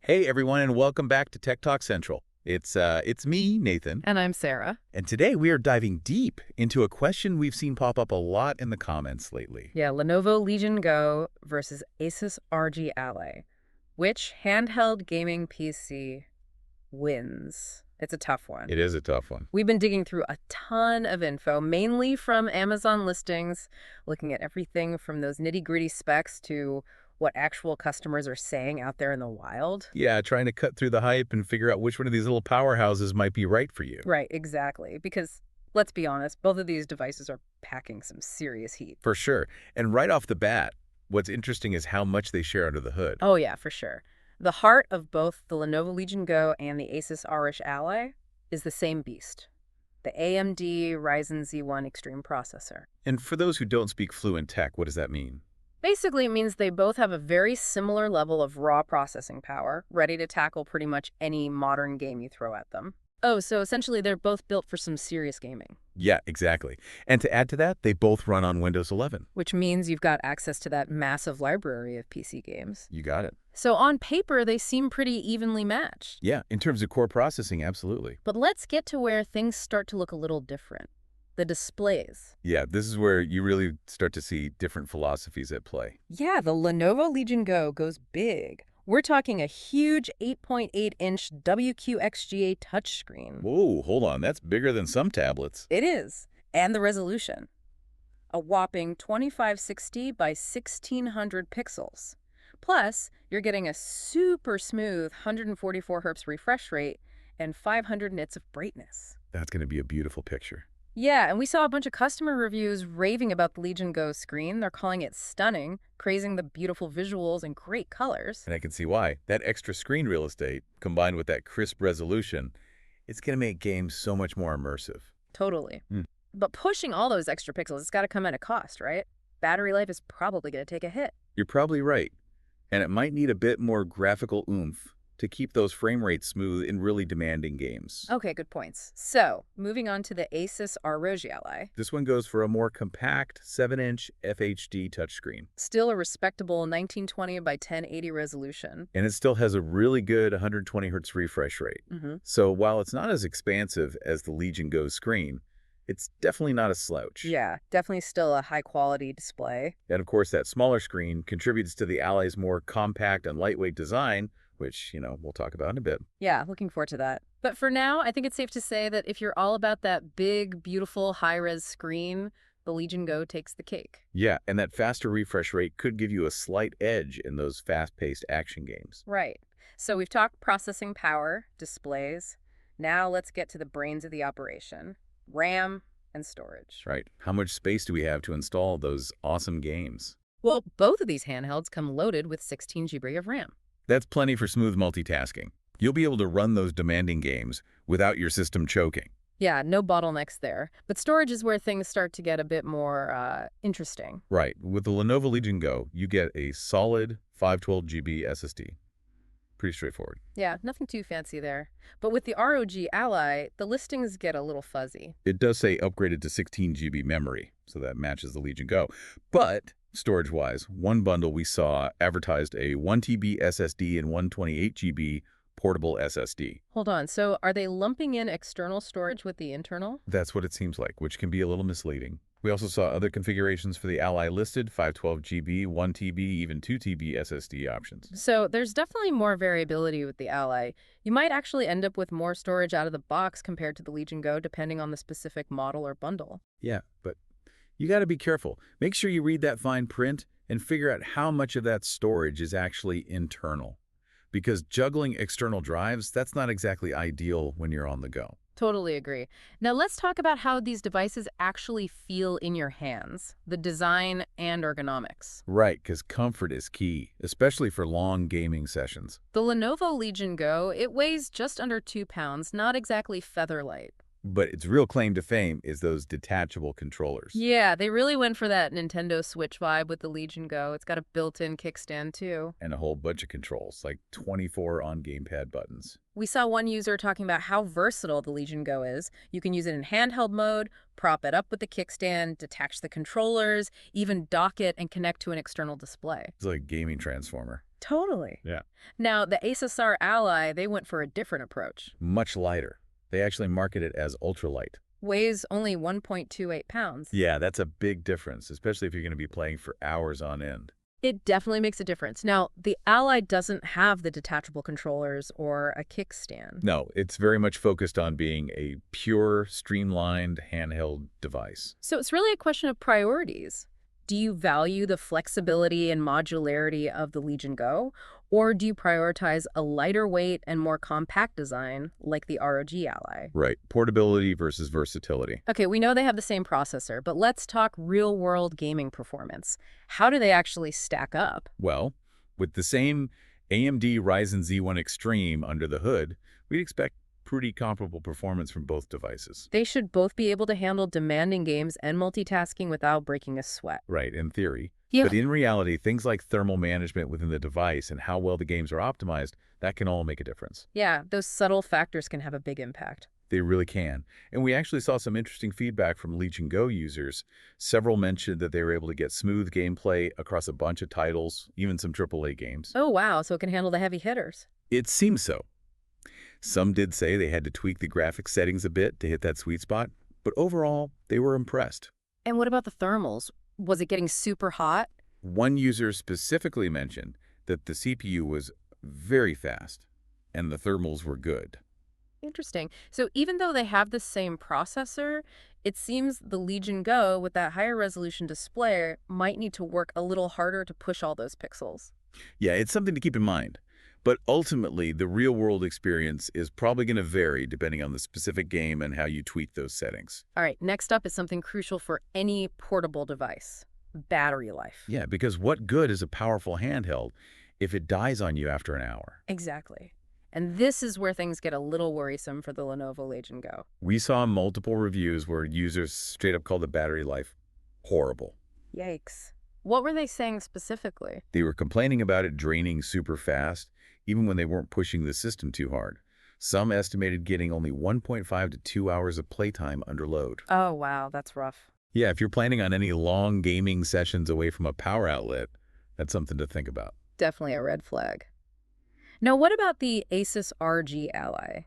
Hey everyone, and welcome back to Tech Talk Central. It's me, Nathan, And I'm Sarah. and today we are diving deep into a question we've seen pop up a lot in the comments lately. Yeah, Lenovo Legion Go versus ASUS ROG Ally. Which handheld gaming PC wins? It's a tough one. It is a tough one. We've been digging through a ton of info, mainly from Amazon listings, looking at everything from those nitty-gritty specs to what actual customers are saying out there in the wild. Yeah, trying to cut through the hype and figure out which one of these little powerhouses might be right for you. Right, exactly. Because let's be honest, both of these devices are packing some serious heat. For sure. And right off the bat, what's interesting is how much they share under the hood. Oh yeah, for sure. The heart of both the Lenovo Legion Go and the ASUS ROG Ally is the same beast, the AMD Ryzen Z1 Extreme processor. And for those who don't speak fluent tech, what does that mean? Basically, it means they both have a very similar level of raw processing power, ready to tackle pretty much any modern game you throw at them. Oh, so essentially they're both built for some serious gaming, Yeah, exactly. And to add to that, they both run on Windows 11. which means you've got access to that massive library of PC games. You got it. So on paper, they seem pretty evenly matched. Yeah, in terms of core processing, absolutely. But let's get to where things start to look a little different. The displays. Yeah, this is where you really start to see different philosophies at play. Yeah, the Lenovo Legion Go goes big. We're talking a huge 8.8-inch WQXGA touchscreen. Whoa, hold on. That's bigger than some tablets. It is. And the resolution. A whopping 2560 by 1600 pixels. Plus, you're getting a super smooth 144 Hz refresh rate and 500 nits of brightness. That's going to be a beautiful picture. Yeah, and we saw a bunch of customer reviews raving about the Legion Go screen. They're calling it stunning, praising the beautiful visuals and great colors. And I can see why. That extra screen real estate, combined with that crisp resolution, it's going to make games so much more immersive. Totally. Hmm. But pushing all those extra pixels, it's got to come at a cost, right? Battery life is probably going to take a hit. You're probably right. And it might need a bit more graphical oomph to keep those frame rates smooth in really demanding games. Okay, good points. So, moving on to the ASUS ROG Ally. This one goes for a more compact 7-inch FHD touchscreen. Still a respectable 1920 by 1080 resolution. And it still has a really good 120 Hz refresh rate. So while it's not as expansive as the Legion Go screen, it's definitely not a slouch. Yeah, definitely still a high-quality display. And of course, that smaller screen contributes to the Ally's more compact and lightweight design, which, we'll talk about in a bit. Yeah, looking forward to that. But for now, I think it's safe to say that if you're all about that big, beautiful, high-res screen, the Legion Go takes the cake. Yeah, and that faster refresh rate could give you a slight edge in those fast-paced action games. Right. So we've talked processing power, displays. Now let's get to the brains of the operation. RAM and storage. Right. How much space do we have to install those awesome games? Well, both of these handhelds come loaded with 16 GB of RAM. That's plenty for smooth multitasking. You'll be able to run those demanding games without your system choking. Yeah, no bottlenecks there. But storage is where things start to get a bit more interesting. Right. With the Lenovo Legion Go, you get a solid 512 GB SSD. Pretty straightforward. Yeah, nothing too fancy there. But with the ROG Ally, the listings get a little fuzzy. It does say upgraded to 16 GB memory, so that matches the Legion Go. But storage-wise, one bundle we saw advertised a 1 TB SSD and 128 GB portable SSD. Hold on, so are they lumping in external storage with the internal? That's what it seems like, which can be a little misleading. We also saw other configurations for the Ally listed, 512 GB, 1 TB, even 2 TB SSD options. So there's definitely more variability with the Ally. You might actually end up with more storage out of the box compared to the Legion Go, depending on the specific model or bundle. Yeah, but you got to be careful. Make sure you read that fine print and figure out how much of that storage is actually internal. Because juggling external drives, that's not exactly ideal when you're on the go. Totally agree. Now let's talk about how these devices actually feel in your hands, the design and ergonomics. Right, because comfort is key, especially for long gaming sessions. The Lenovo Legion Go, it weighs just under 2 pounds, not exactly feather light. But its real claim to fame is those detachable controllers Yeah, they really went for that Nintendo Switch vibe with the Legion Go. It's got a built-in kickstand, too. and a whole bunch of controls, like 24 on gamepad buttons. We saw one user talking about how versatile the Legion Go is. You can use it in handheld mode, prop it up with the kickstand, detach the controllers, even dock it and connect to an external display. It's like a gaming transformer. Totally. Yeah. Now, the ASUS ROG Ally, they went for a different approach. Much lighter. They actually market it as ultralight. Weighs only 1.28 pounds. Yeah, that's a big difference, especially if you're going to be playing for hours on end. It definitely makes a difference. Now, the Ally doesn't have the detachable controllers or a kickstand. No, it's very much focused on being a pure, streamlined, handheld device. So it's really a question of priorities. Do you value the flexibility and modularity of the Legion Go, or do you prioritize a lighter weight and more compact design like the ROG Ally? Right. Portability versus versatility. Okay, we know they have the same processor, but let's talk real-world gaming performance. How do they actually stack up? Well, with the same AMD Ryzen Z1 Extreme under the hood, we'd expect pretty comparable performance from both devices. They should both be able to handle demanding games and multitasking without breaking a sweat. Right, in theory. Yeah. But in reality, things like thermal management within the device and how well the games are optimized, that can all make a difference. Yeah, those subtle factors can have a big impact. They really can. And we actually saw some interesting feedback from Legion Go users. Several mentioned that they were able to get smooth gameplay across a bunch of titles, even some AAA games. Oh, wow, so it can handle the heavy hitters. It seems so. Some did say they had to tweak the graphics settings a bit to hit that sweet spot, but overall, they were impressed. And what about the thermals? Was it getting super hot? One user specifically mentioned that the CPU was very fast and the thermals were good. Interesting. So even though they have the same processor, it seems the Legion Go with that higher resolution display might need to work a little harder to push all those pixels. Yeah, it's something to keep in mind. But ultimately, the real-world experience is probably going to vary depending on the specific game and how you tweak those settings. All right, next up is something crucial for any portable device: battery life. Yeah, because what good is a powerful handheld if it dies on you after an hour? Exactly. And this is where things get a little worrisome for the Lenovo Legion Go. We saw multiple reviews where users straight up called the battery life horrible. Yikes. What were they saying specifically? They were complaining about it draining super fast, even when they weren't pushing the system too hard. Some estimated getting only 1.5 to 2 hours of playtime under load. Oh, wow, that's rough. Yeah, if you're planning on any long gaming sessions away from a power outlet, that's something to think about. Definitely a red flag. Now, what about the ASUS ROG Ally?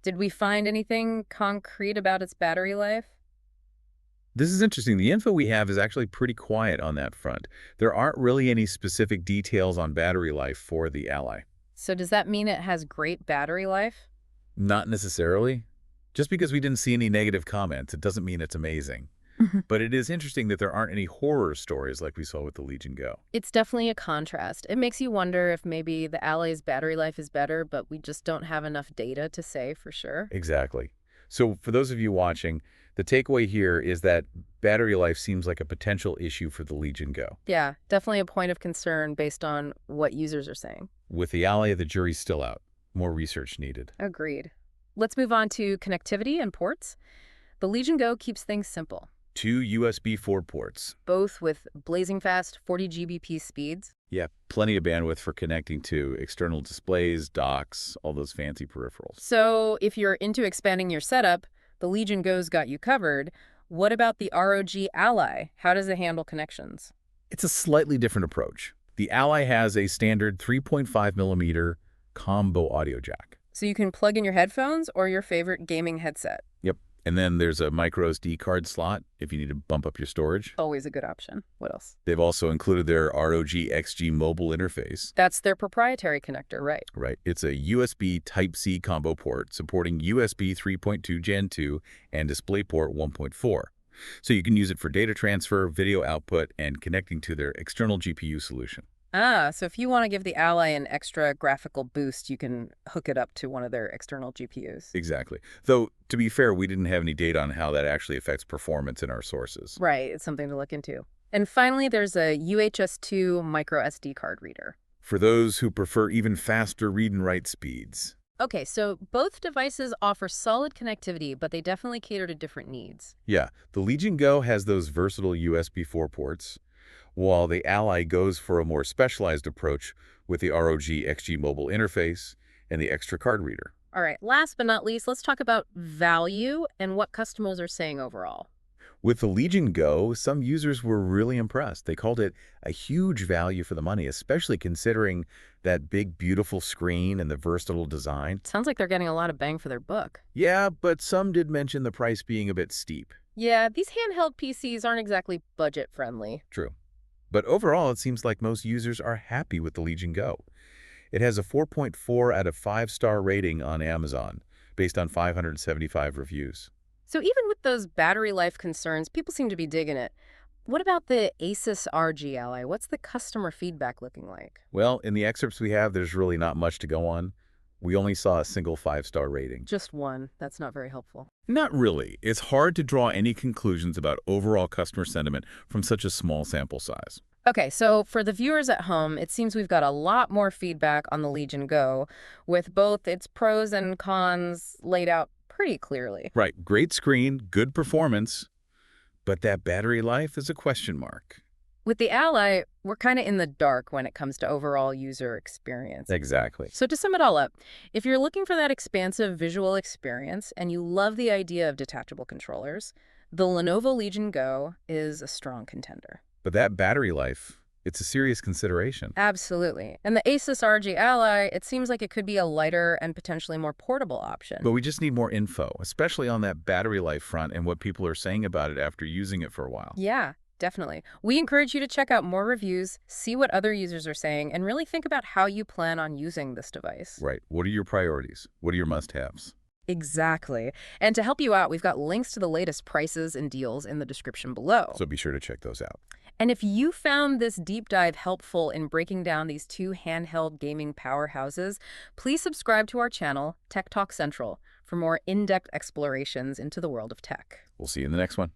Did we find anything concrete about its battery life? This is interesting. The info we have is actually pretty quiet on that front. There aren't really any specific details on battery life for the Ally. So does that mean it has great battery life? Not necessarily. Just because we didn't see any negative comments, it doesn't mean it's amazing. But it is interesting that there aren't any horror stories like we saw with the Legion Go. It's definitely a contrast. It makes you wonder if maybe the Ally's battery life is better, but we just don't have enough data to say for sure. Exactly. So for those of you watching, the takeaway here is that battery life seems like a potential issue for the Legion Go. Yeah, definitely a point of concern based on what users are saying. With the Ally, the jury's still out. More research needed. Agreed. Let's move on to connectivity and ports. The Legion Go keeps things simple. 2 USB 4 ports. Both with blazing fast 40 Gbps speeds. Yeah, plenty of bandwidth for connecting to external displays, docks, all those fancy peripherals. So if you're into expanding your setup, the Legion Go's got you covered. What about the ROG Ally? How does it handle connections? It's a slightly different approach. The Ally has a standard 3.5mm combo audio jack. So you can plug in your headphones or your favorite gaming headset. Yep. And then there's a micro SD card slot if you need to bump up your storage. Always a good option. What else? They've also included their ROG XG mobile interface. That's their proprietary connector, right? Right. It's a USB Type-C combo port supporting USB 3.2 Gen 2 and DisplayPort 1.4. So you can use it for data transfer, video output, and connecting to their external GPU solution. So if you want to give the Ally an extra graphical boost, you can hook it up to one of their external GPUs. Exactly. Though, to be fair, we didn't have any data on how that actually affects performance in our sources. Right, it's something to look into. And finally, there's a UHS-2 micro SD card reader. For those who prefer even faster read and write speeds. Okay, so both devices offer solid connectivity, but they definitely cater to different needs. Yeah, the Legion Go has those versatile USB 4 ports, while the Ally goes for a more specialized approach with the ROG XG mobile interface and the extra card reader. All right, last but not least, let's talk about value and what customers are saying overall. With the Legion Go, some users were really impressed. They called it a huge value for the money, especially considering that big, beautiful screen and the versatile design. Sounds like they're getting a lot of bang for their buck. Yeah, but some did mention the price being a bit steep. Yeah, these handheld PCs aren't exactly budget friendly. True. But overall, it seems like most users are happy with the Legion Go. It has a 4.4 out of 5-star rating on Amazon, based on 575 reviews. So even with those battery life concerns, people seem to be digging it. What about the ASUS ROG Ally? What's the customer feedback looking like? Well, in the excerpts we have, there's really not much to go on. We only saw a single 5-star rating. Just one. That's not very helpful. Not really. It's hard to draw any conclusions about overall customer sentiment from such a small sample size. Okay, so for the viewers at home, it seems we've got a lot more feedback on the Legion Go, with both its pros and cons laid out pretty clearly. Right, great screen, good performance, but that battery life is a question mark. With the Ally, we're kind of in the dark when it comes to overall user experience. Exactly. So to sum it all up, if you're looking for that expansive visual experience and you love the idea of detachable controllers, the Lenovo Legion Go is a strong contender. But that battery life, it's a serious consideration. Absolutely. And the ASUS ROG Ally, it seems like it could be a lighter and potentially more portable option. But we just need more info, especially on that battery life front and what people are saying about it after using it for a while. Yeah, definitely. We encourage you to check out more reviews, see what other users are saying, and really think about how you plan on using this device. Right. What are your priorities? What are your must-haves? Exactly. And to help you out, we've got links to the latest prices and deals in the description below. So be sure to check those out. And if you found this deep dive helpful in breaking down these two handheld gaming powerhouses, please subscribe to our channel, Tech Talk Central, for more in-depth explorations into the world of tech. We'll see you in the next one.